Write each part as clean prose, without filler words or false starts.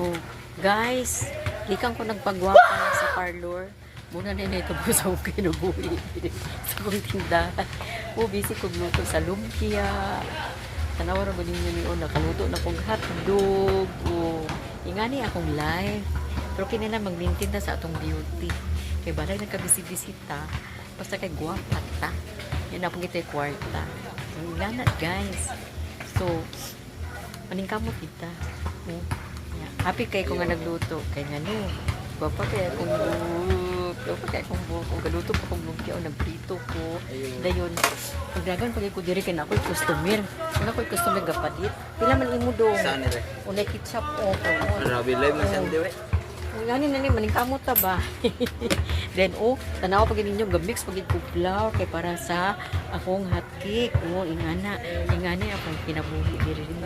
Oh, guys, gikan ko nagpagwapa sa parlor. Muna na ito po sa akong kinubuhi sa akong tindahan. Oh, busy ko gluto sa lumpia. Tanawa rin ninyo ni nakaluto na kong hotdog. Oh, ingani akong live. Pero kinala mag-maintain na sa atong beauty. Kaya balay nagkabisi-bisita. Basta kay guwapa ta. Yan na pong ito'y kwarta. Ingana guys. So, maningkamot kita. Oh. Happy kay ko nga nagluto. Kay nga no. Guwapa kaya kung guwapa kaya kung galuto ko kung lumpia o nagprito ko. Dayon, pagdagan pag ko diri kay na ako'y customer. Kung ako'y customer gapadit. Pila man imo dong. Saan nila? Unay ketchup o. Grabe live na siya, diwe. Ngani na ni maningkamot ta ba? Then tanaw pag ninyo gamix pag ko flour kay para sa akong hot cake. Ingana akong kinabuhi diri rin.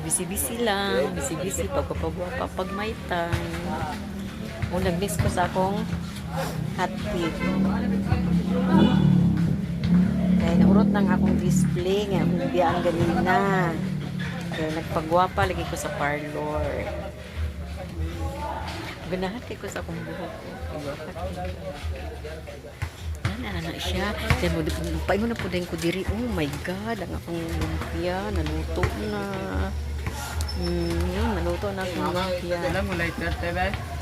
Bisi-bisi lang, bisi-bisi pagpapabuha pag may time. Nag-mix ko sa akong hot cake. Kaya nahurot ng akong display nga akong biyaan ganina. Kaya nagpagwapa lagi ko sa parlor. Ganahan kay ko sa akong buhok ko. Pagwapa na siya. Then pa mo na po din ko diri. Oh my god, ang akong lumpia naluto na. Naluto na akong lumpia.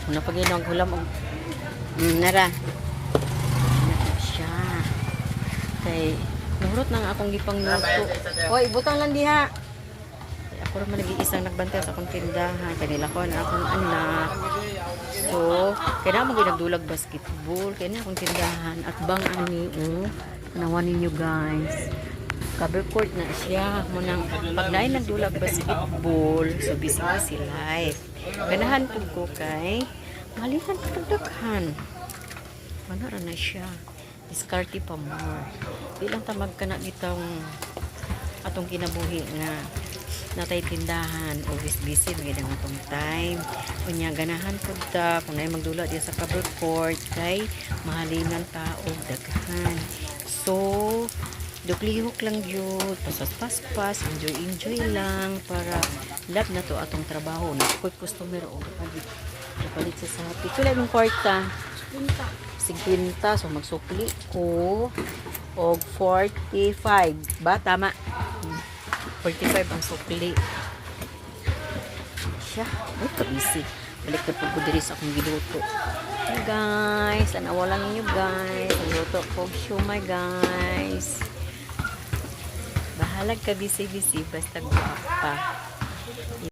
Una pa ginawa ang hulam og nara. Siya. Kay nurot nang akong gipang luto. Hoy, butang lang diha. Ako rin nag-iisang nagbantay sa akong tindahan. Kanila ko na akong anak. So, kaya naman ginagdulag basketball. Kaya na akong tindahan. At bang ani, nawa ninyo guys. Cover court na siya. Munang pag na nagdulag basketball, so busy life. Ganahan po ko kay malihan pagdaghan. Manara na siya. Diskarte pa more. Bilang tamag ka na itong atong kinabuhi nga natay tindahan o busy magandang atong time kunya ganahan po ta kung na magdula diya sa cover court kay mahalinan ta og daghan so duklihok lang yun paspas enjoy lang para love na to atong trabaho na quick customer o kapalit sa sapi tulad ng kwarta 50 so magsukli ko og 45 ba tama 45 ang sukli. Siya. Ay, kabisi. Balik na po ko diri sa akong giluto. Hey guys, anawa lang ninyo guys. Ang luto ko siomay guys. Bahalag ka bisi-bisi basta guwapa.